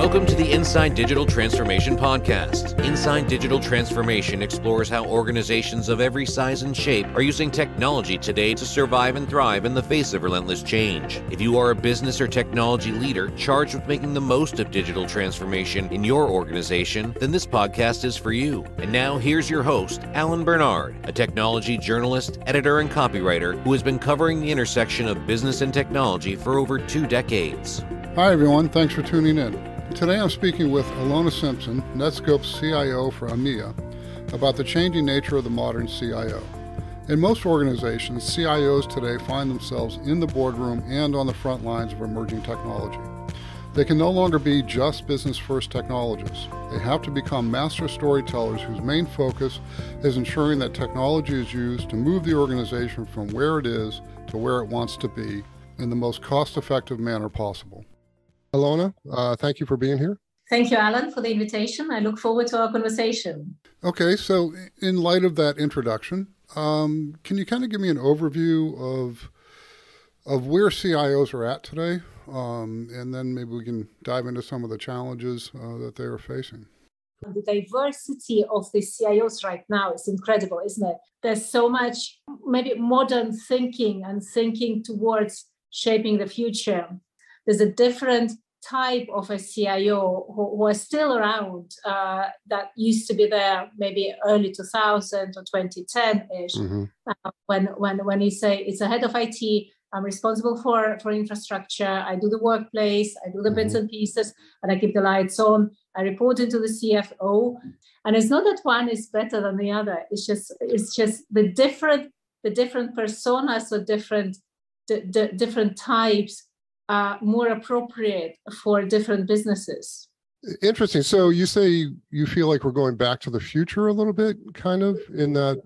Welcome to the Inside Digital Transformation Podcast. Inside Digital Transformation explores how organizations of every size and shape are using technology today to survive and thrive in the face of relentless change. If you are a business or technology leader charged with making the most of digital transformation in your organization, then this podcast is for you. And now here's your host, Alan Bernard, a technology journalist, editor, and copywriter who has been covering the intersection of business and technology for over 2 decades. Hi everyone, thanks for tuning in. Today I'm speaking with Ilona Simpson, Netskope's CIO for EMEA, about the changing nature of the modern CIO. In most organizations, CIOs today find themselves in the boardroom and on the front lines of emerging technology. They can no longer be just business-first technologists. They have to become master storytellers whose main focus is ensuring that technology is used to move the organization from where it is to where it wants to be in the most cost-effective manner possible. Ilona, thank you for being here. Thank you, Alan, for the invitation. I look forward to our conversation. Okay, so in light of that introduction, can you kind of give me an overview of where CIOs are at today? And then maybe we can dive into some of the challenges that they are facing. The diversity of the CIOs right now is incredible, isn't it? There's so much maybe modern thinking and thinking towards shaping the future. There's a different type of a CIO who are still around that used to be there maybe early 2000 or 2010-ish. When you say it's a head of IT, I'm responsible for infrastructure, I do the workplace, I do the bits and pieces, and I keep the lights on. I report into the CFO. And it's not that one is better than the other. It's just the different personas or different types are more appropriate for different businesses. Interesting. So you say you feel like we're going back to the future a little bit, kind of, in that,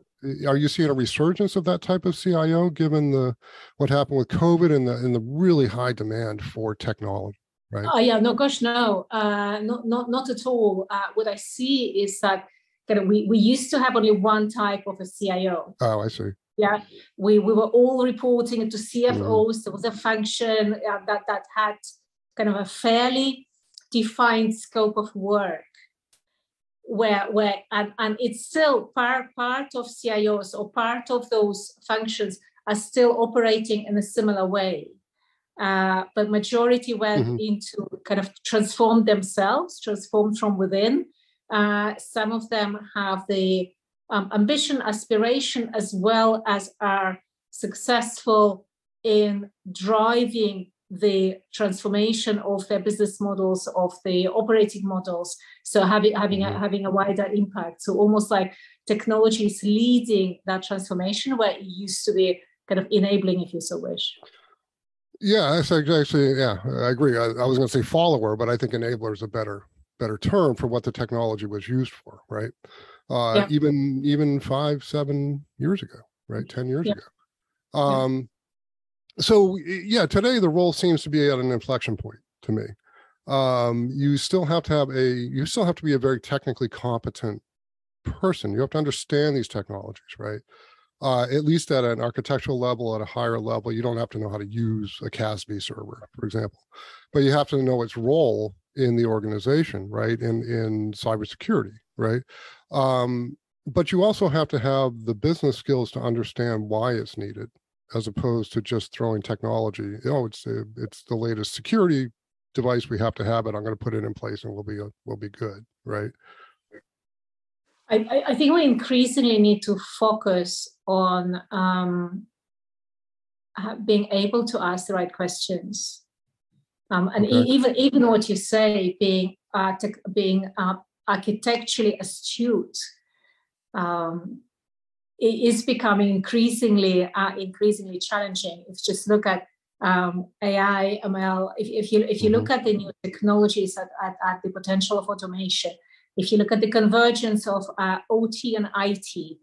are you seeing a resurgence of that type of CIO given what happened with COVID and the really high demand for technology, right? Oh, yeah, no, gosh, no, not at all. What I see is that we used to have only one type of a CIO. Oh, I see. Yeah, we were all reporting to CFOs. There was a function that had kind of a fairly defined scope of work, where and it's still part of CIOs or part of those functions are still operating in a similar way. But majority went into kind of transform from within. Some of them have the ambition, aspiration, as well as are successful in driving the transformation of their business models, of the operating models. So having a wider impact. So almost like technology is leading that transformation where it used to be kind of enabling, if you so wish. Yeah, that's actually, yeah, I agree. I was going to say follower, but I think enabler is a better term for what the technology was used for, right? Even 5-7 years ago, right? 10 years ago. So yeah, today the role seems to be at an inflection point to me. You still have to be a very technically competent person. You have to understand these technologies, right? At least at an architectural level, at a higher level. You don't have to know how to use a CASB server, for example, but you have to know its role in the organization, right? In cybersecurity, right? But you also have to have the business skills to understand why it's needed, as opposed to just throwing technology. It's the latest security device. We have to have it. I'm going to put it in place, and we'll be good, right? I think we increasingly need to focus on being able to ask the right questions. Even what you say, being architecturally astute, it is becoming increasingly challenging. If you just look at AI, ML, if you look at the new technologies at the potential of automation, if you look at the convergence of OT and IT,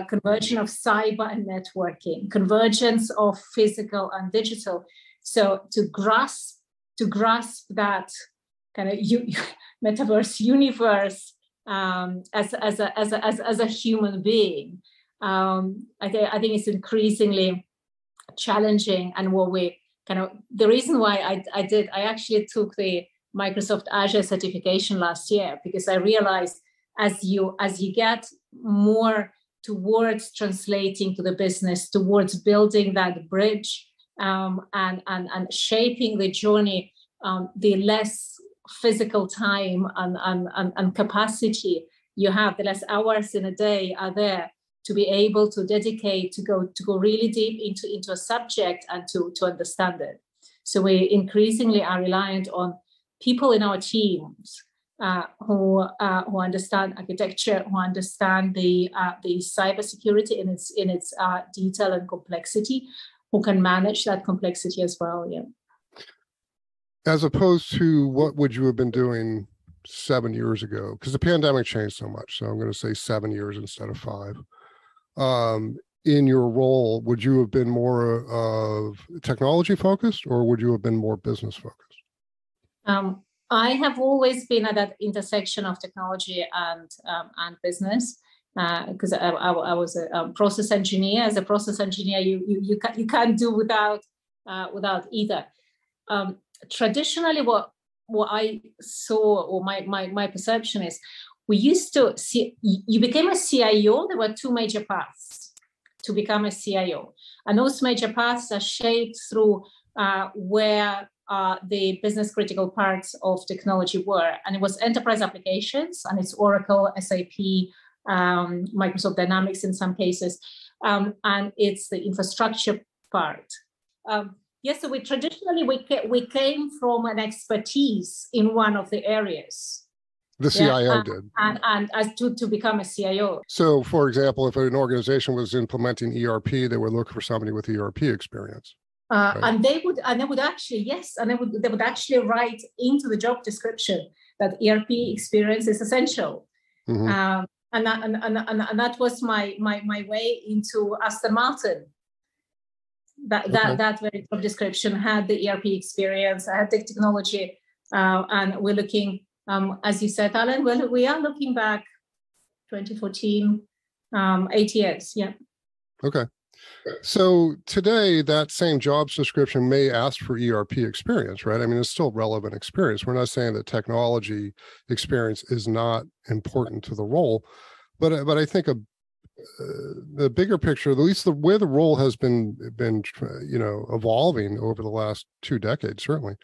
convergence of cyber and networking, convergence of physical and digital, so to grasp that kind of metaverse universe as a human being, I think it's increasingly challenging. And what we the reason why I actually took Microsoft Azure certification last year, because I realized as you get more towards translating to the business, towards building that bridge, and shaping the journey, the less physical time and capacity you have, the less hours in a day are there to be able to dedicate to go really deep into a subject and to understand it. So we increasingly are reliant on people in our teams who understand architecture, who understand the cybersecurity in its detail and complexity, who can manage that complexity as well. Yeah. As opposed to what would you have been doing 7 years ago? Because the pandemic changed so much. So I'm going to say 7 years instead of 5. In your role, would you have been more of technology focused, or would you have been more business focused? I have always been at that intersection of technology and business, because I was a process engineer. As a process engineer, you can't do without either. Traditionally, what I saw, or my perception is, we used to see, you became a CIO. There were 2 major paths to become a CIO, and those major paths are shaped through where the business critical parts of technology were, and it was enterprise applications, and it's Oracle, SAP, Microsoft Dynamics in some cases, and it's the infrastructure part. Yes, so we came from an expertise in one of the areas. The CIO did. And as to become a CIO. So, for example, if an organization was implementing ERP, they would look for somebody with ERP experience. Right. And they would actually write into the job description that ERP experience is essential. Mm-hmm. And that was my way into Aston Martin. That very job description had the ERP experience, I had the technology, and we're looking, as you said, Alan, well, we are looking back 2014, 8 years, yeah. Okay. So today, that same job description may ask for ERP experience, right? I mean, it's still relevant experience. We're not saying that technology experience is not important to the role, but I think the bigger picture, at least where the role has been evolving over the last 2 decades, certainly,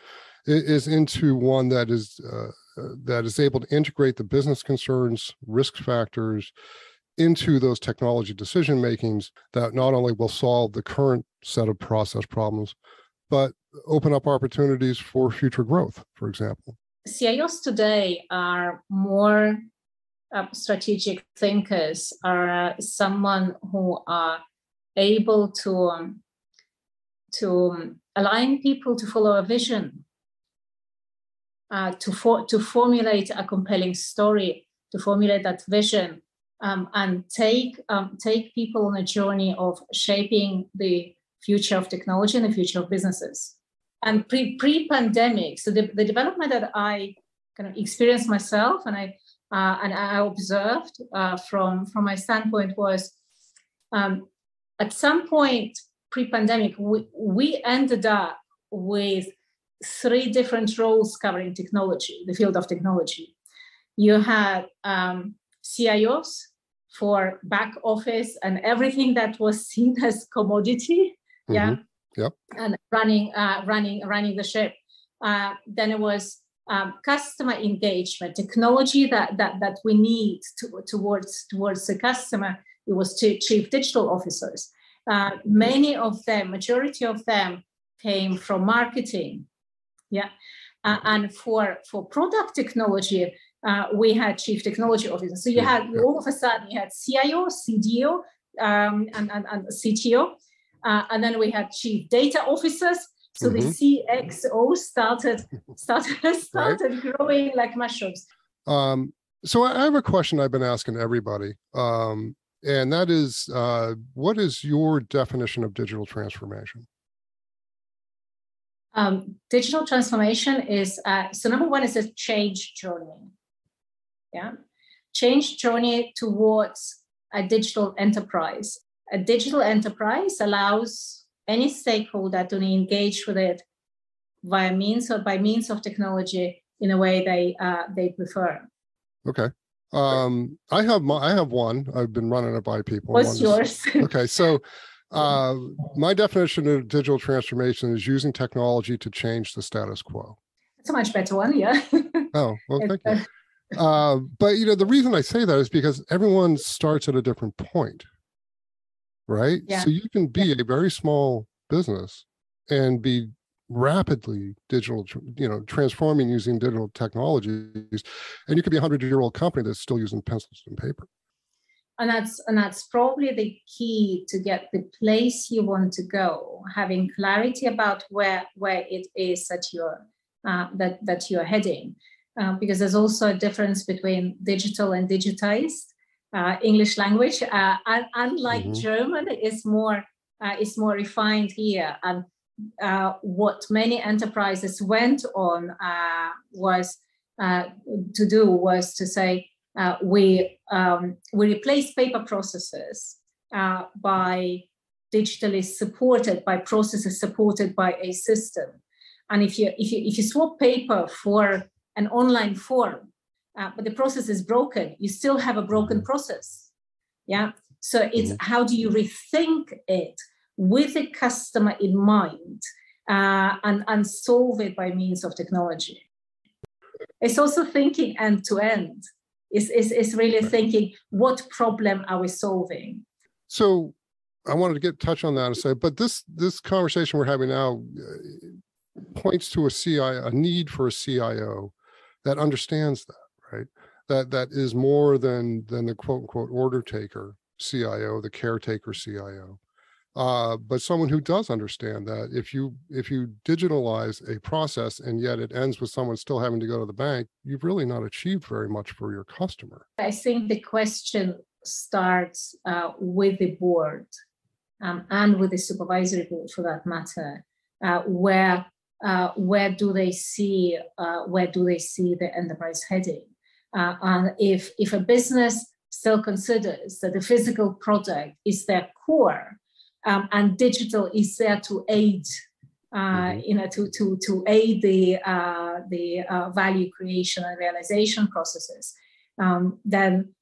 is into one that is able to integrate the business concerns, risk factors into those technology decision makings that not only will solve the current set of process problems, but open up opportunities for future growth, for example. CIOs today are more strategic thinkers, are someone who are able to align people to follow a vision, to formulate a compelling story, to formulate that vision, and take people on a journey of shaping the future of technology and the future of businesses. And pre-pandemic, so the development that I kind of experienced myself and I observed from my standpoint was, at some point pre-pandemic, we ended up with 3 different roles covering technology, the field of technology. You had CIOs for back office and everything that was seen as commodity, yeah, yep, and running the ship. Then it was customer engagement, technology that we need towards the customer. It was chief digital officers. Majority of them came from marketing, yeah, and for product technology. We had chief technology officers. So you had all of a sudden you had CIO, CDO, and CTO, and then we had chief data officers. So the CXO started growing like mushrooms. So I have a question I've been asking everybody, and that is, what is your definition of digital transformation? Digital transformation is so number one is a change journey. Yeah, change journey towards a digital enterprise. A digital enterprise allows any stakeholder to engage with it by means of technology in a way they prefer. Okay. I have one. I've been running it by people. What's yours? Okay. So my definition of digital transformation is using technology to change the status quo. It's a much better one, yeah. Oh, well, thank you. But the reason I say that is because everyone starts at a different point, right? Yeah. So you can be a very small business and be rapidly transforming using digital technologies, and you could be a 100-year-old company that's still using pencils and paper. And that's probably the key to get the place you want to go, having clarity about where it is that you're heading, because there's also a difference between digital and digitized. English language, unlike German, is more refined here. And what many enterprises went on was to say we replace paper processes by digitally supported, by processes supported by a system. And if you swap paper for an online form, but the process is broken, you still have a broken process. Yeah. So it's how do you rethink it with the customer in mind, and solve it by means of technology. It's also thinking end to end. It's really thinking, what problem are we solving? So I wanted to touch on that and say, but this conversation we're having now points to a need for a CIO that understands that, right? That is more than the quote unquote order taker CIO, the caretaker CIO, but someone who does understand that if you digitalize a process and yet it ends with someone still having to go to the bank, you've really not achieved very much for your customer. I think the question starts with the board and with the supervisory board, for that matter, where do they see the enterprise heading? And if a business still considers that the physical product is their core, and digital is there to aid, to aid the value creation and realization processes, then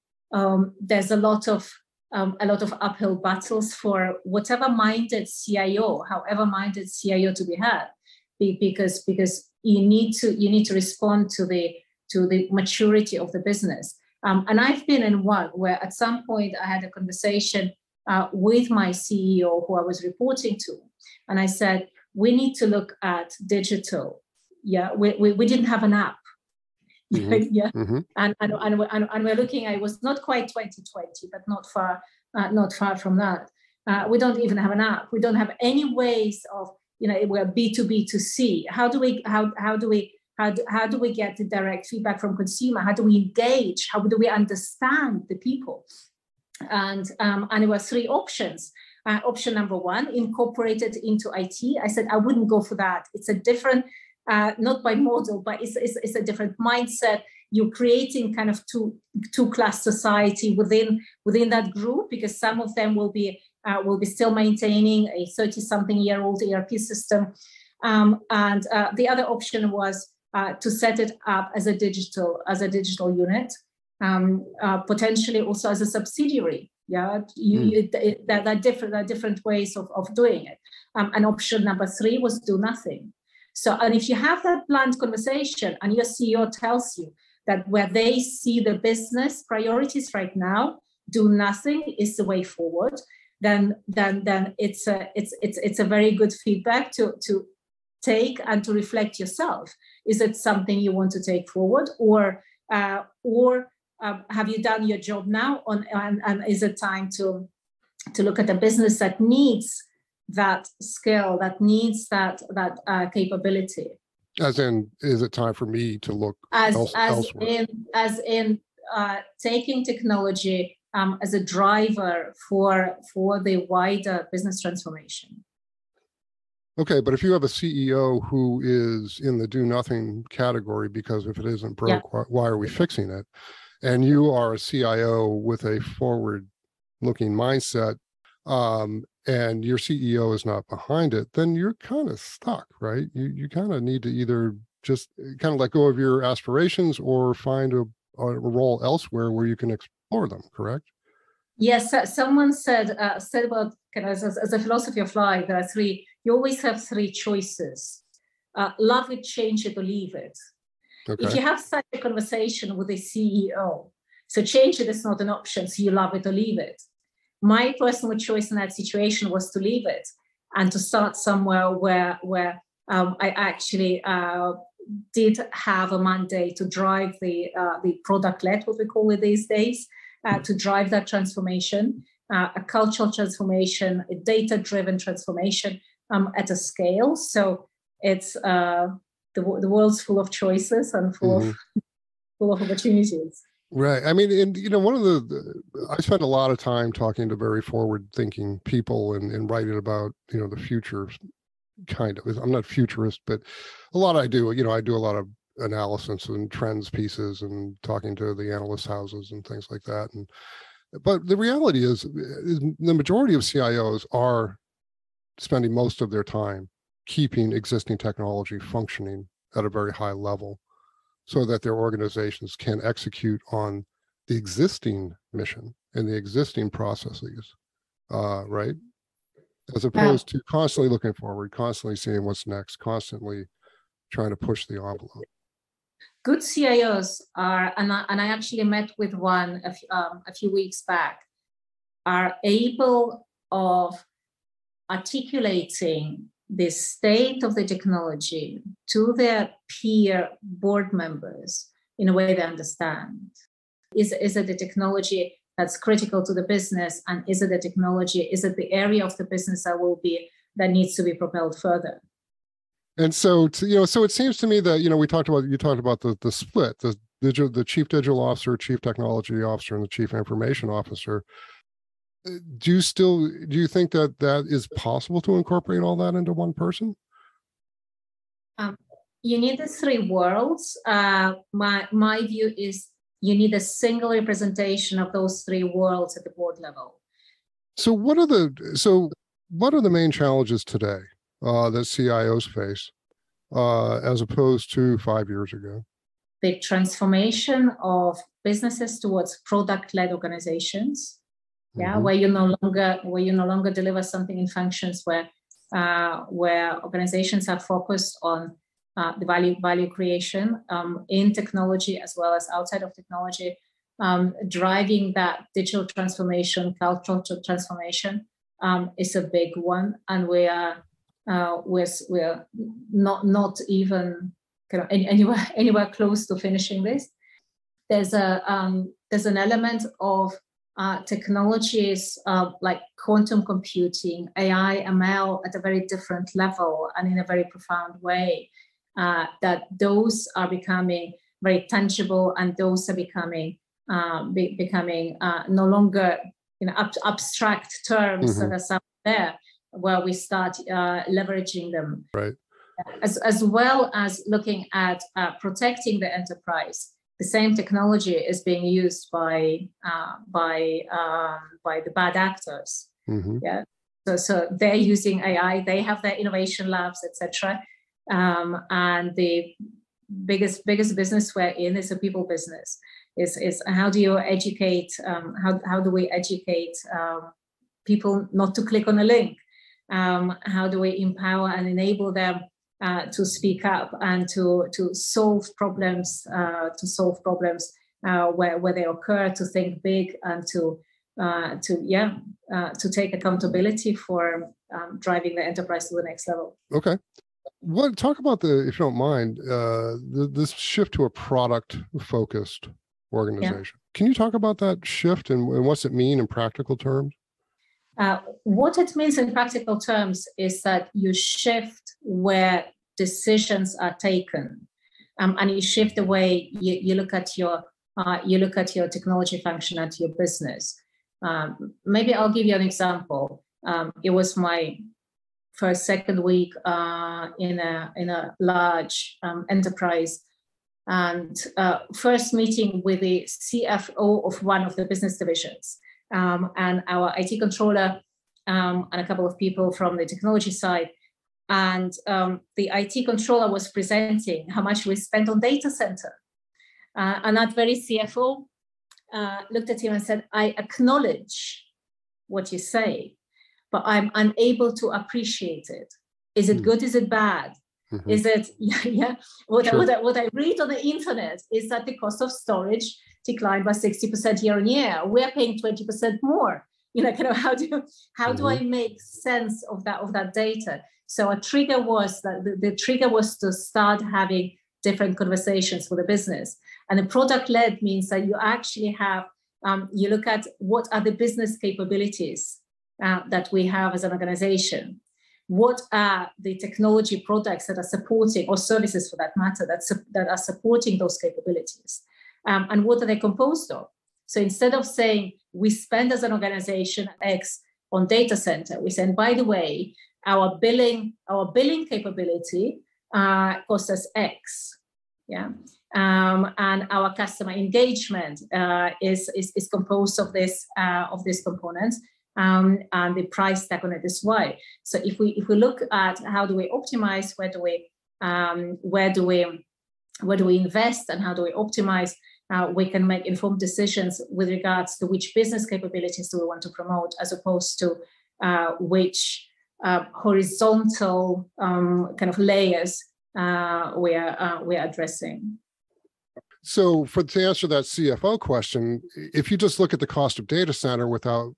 there's a lot of uphill battles for whatever minded CIO, however minded CIO to be had, because you need to respond to the maturity of the business. And I've been in one where at some point I had a conversation with my CEO who I was reporting to, and I said, we need to look at digital. Yeah, we didn't have an app. Yeah, and we're looking. I was not quite 2020, but not far from that. We don't even have an app. We don't have any ways of, we're B2B2C. How do we get the direct feedback from consumer? How do we engage? How do we understand the people? And there were three options. Option number one, incorporated into IT. I said I wouldn't go for that. It's a different, not by model, but it's a different mindset. You're creating kind of two-class society within that group, because some of them will be still maintaining a 30-something-year-old ERP system, and the other option was to set it up as a digital unit, potentially also as a subsidiary. Yeah, there are different ways of doing it. And option number three was do nothing. So, and if you have that blunt conversation and your CEO tells you that where they see the business priorities right now, do nothing is the way forward, then it's a very good feedback to take and to reflect yourself. Is it something you want to take forward, or have you done your job now? And is it time to look at a business that needs that skill, that needs that capability? As in, is it time for me to look elsewhere? As in taking technology as a driver for the wider business transformation. Okay, but if you have a CEO who is in the do nothing category, because if it isn't broke, why are we fixing it? And you are a CIO with a forward-looking mindset, and your CEO is not behind it, then you're kind of stuck, right? You kind of need to either just kind of let go of your aspirations or find a role elsewhere where you can explore them, correct? Yes, someone said about kind of as a philosophy of life, there are three. You always have three choices: love it, change it, or leave it. Okay. If you have such a conversation with a CEO, so change it is not an option. So you love it or leave it. My personal choice in that situation was to leave it and to start somewhere where I actually did have a mandate to drive the product-led, what we call it these days, to drive that transformation, a cultural transformation, a data-driven transformation at a scale. So it's the world's full of choices and full of opportunities. Right. I mean, and one of I spent a lot of time talking to very forward-thinking people and writing about the future. Kind of. I'm not futurist, but a lot I do. I do a lot of analysis and trends pieces and talking to the analyst houses and things like that. But the reality is the majority of CIOs are spending most of their time keeping existing technology functioning at a very high level so that their organizations can execute on the existing mission and the existing processes, right? As opposed to constantly looking forward, constantly seeing what's next, constantly trying to push the envelope. Good CIOs are, and I actually met with one a few weeks back, are able of articulating the state of the technology to their peer board members in a way they understand. Is it the technology that's critical to the business, and is it the area of the business that needs to be propelled further? And so, so it seems to me that you talked about the split, the chief digital officer, chief technology officer, and the chief information officer. Do you think that is possible to incorporate all that into one person? You need the three worlds. My view is you need a single representation of those three worlds at the board level. So what are the main challenges today that CIOs face as opposed to 5 years ago? The transformation of businesses towards product-led organizations, where you no longer deliver something in functions where organizations are focused on the value creation in technology as well as outside of technology, driving that digital transformation, cultural transformation is a big one, and we're not even kind of anywhere close to finishing this. There's an element of technologies like quantum computing, AI, ML at a very different level and in a very profound way. That those are becoming very tangible, and those are becoming no longer abstract terms that are somewhere there, where we start leveraging them. Right. As well as looking at protecting the enterprise. The same technology is being used by the bad actors. Yeah. So they're using AI. They have their innovation labs, etc. And the biggest business we're in is a people business. Is how do you educate? How do we educate people not to click on a link? How do we empower and enable them to speak up and to solve problems? Where they occur, to think big and to take accountability for driving the enterprise to the next level. Okay. Talk about if you don't mind, this shift to a product-focused organization. Can you talk about that shift and what's it mean in practical terms? What it means in practical terms is that you shift where decisions are taken, and you shift the way you look at your technology function at your business. Maybe I'll give you an example. It was my second week in a large enterprise, and first meeting with the CFO of one of the business divisions, and our IT controller, and a couple of people from the technology side. And the IT controller was presenting how much we spent on data center. And that very CFO looked at him and said, I acknowledge what you say, but I'm unable to appreciate it. Is it good? Is it bad? Mm-hmm. Is it, What I read on the internet is that the cost of storage declined by 60% year on year. We're paying 20% more. How do I make sense of that data? So a trigger was that the trigger was to start having different conversations with the business. And the product led means that you actually have, you look at what are the business capabilities that we have as an organization. What are the technology products that are supporting, or services for that matter, that are supporting those capabilities? And what are they composed of? So instead of saying we spend as an organization X on data center, we say, by the way, our billing capability costs us X. And our customer engagement is composed of this components. And the price tag on it is Y. So if we look at how do we optimize, where do we invest, and how do we optimize, we can make informed decisions with regards to which business capabilities do we want to promote, as opposed to which horizontal kind of layers we are addressing. So to answer that CFO question, if you just look at the cost of data center without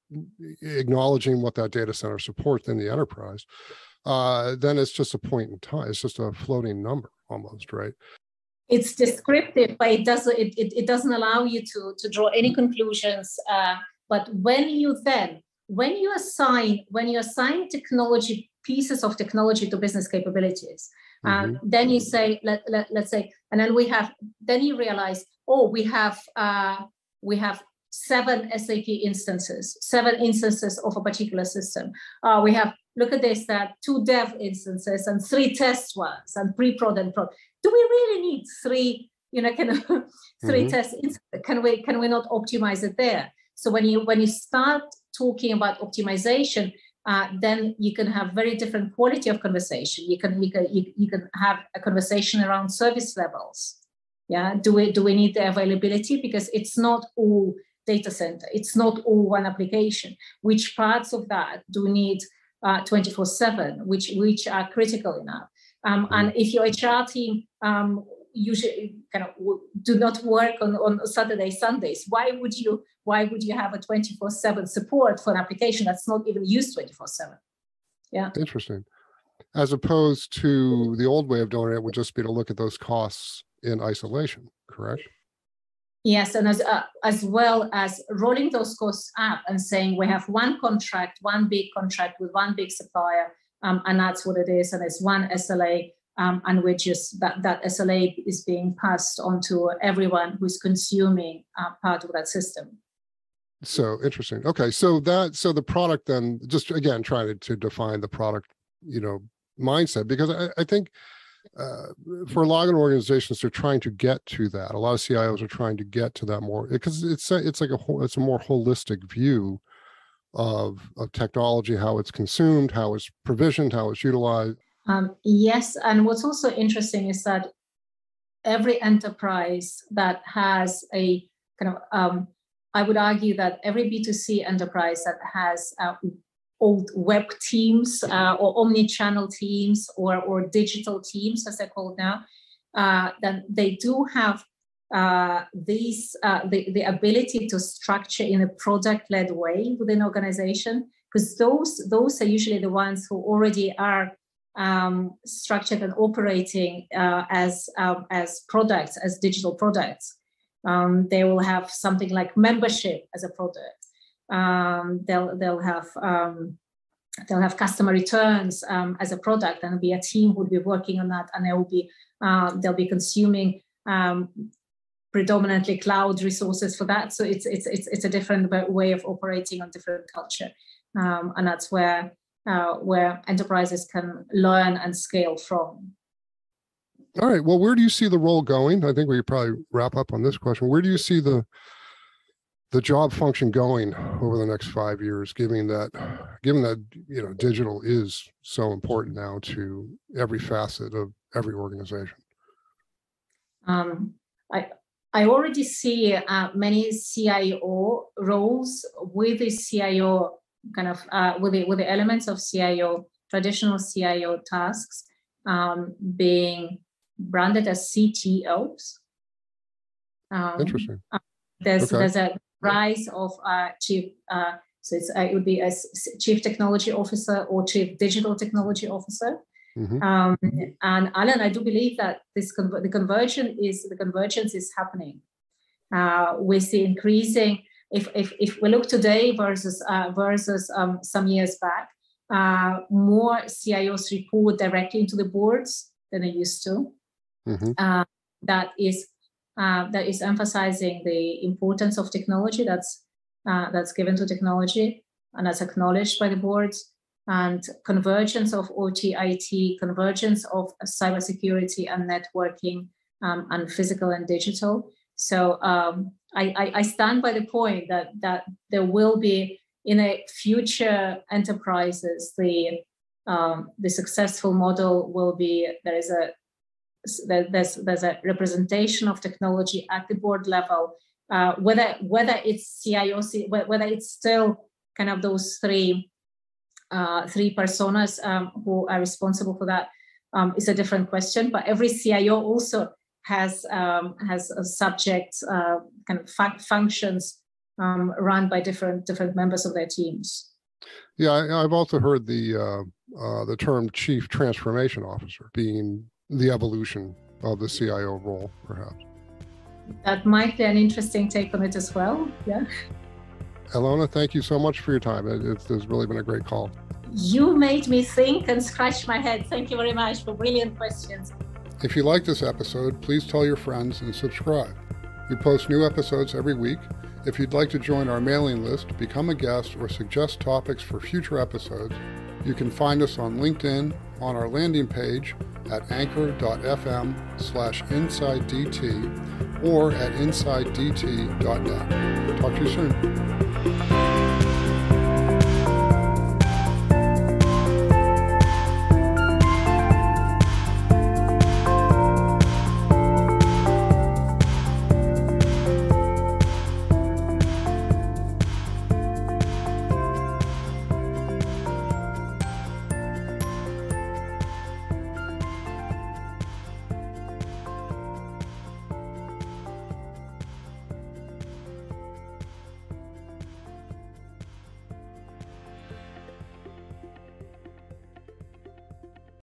acknowledging what that data center supports in the enterprise, then it's just a point in time. It's just a floating number almost, right? It's descriptive, but it doesn't allow you to draw any conclusions. But when you assign technology, pieces of technology to business capabilities, then you say, let's say, and then you realize, we have 7 SAP instances, 7 instances of a particular system. We have, look at this, that 2 dev instances and 3 test ones and pre-prod and prod. Do we really need 3, 3 test instances? Can we not optimize it there? So when you start talking about optimization, then you can have very different quality of conversation. You can have a conversation around service levels. Do we need the availability? Because it's not all data center. It's not all one application. Which parts of that do need 24/7? Which are critical enough? And if your HR team usually do not work on Saturday, Sundays, why would you have a 24/7 support for an application that's not even used 24/7? Interesting. As opposed to the old way of doing it would just be to look at those costs in isolation, correct? Yes, and as well as rolling those costs up and saying we have one big contract with one big supplier, and that's what it is, and it's one SLA. And we're just that SLA is being passed on to everyone who's consuming part of that system. So interesting. Okay, so the product then, just again trying to define the product, mindset, because I think for a lot of organizations they're trying to get to that. A lot of CIOs are trying to get to that more, because it's a more holistic view of technology, how it's consumed, how it's provisioned, how it's utilized. Yes, and what's also interesting is that every enterprise that has a kind of, I would argue that every B2C enterprise that has old web teams or omni-channel teams or digital teams, as they're called now, then they do have the ability to structure in a product-led way within organization, because those are usually the ones who already are structured and operating as products, as digital products. They will have something like membership as a product. They'll have customer returns as a product, and be a team who will be working on that, and they'll be consuming predominantly cloud resources for that. So it's a different way of operating on different culture, and that's where enterprises can learn and scale from. All right. Well, where do you see the role going? I think we could probably wrap up on this question. Where do you see the the job function going over the next 5 years, given that digital is so important now to every facet of every organization? I already see many CIO roles with the CIO kind of with the elements of CIO, traditional CIO tasks being branded as CTOs. Interesting. There's a rise of chief. So it would be a chief technology officer or chief digital technology officer. And Alan, I do believe that the convergence is happening. We see increasing. If we look today versus some years back, more CIOs report directly into the boards than they used to. That is emphasizing the importance of technology that's given to technology and that's acknowledged by the boards, and convergence of OT, IT, convergence of cybersecurity and networking, and physical and digital. So I stand by the point that there will be, in a future enterprises, the successful model will be there's a representation of technology at the board level, whether it's CIO, whether it's still kind of those three personas who are responsible for that is a different question. But every CIO also has a subject kind of functions run by different members of their teams. Yeah, I've also heard the term chief transformation officer being the evolution of the CIO role, perhaps. That might be an interesting take on it as well. Yeah. Ilona, thank you so much for your time. It's really been a great call. You made me think and scratch my head. Thank you very much for brilliant questions. If you like this episode, please tell your friends and subscribe. We post new episodes every week. If you'd like to join our mailing list, become a guest, or suggest topics for future episodes, you can find us on LinkedIn, on our landing page at anchor.fm/InsideDT, or at InsideDT.net. Talk to you soon.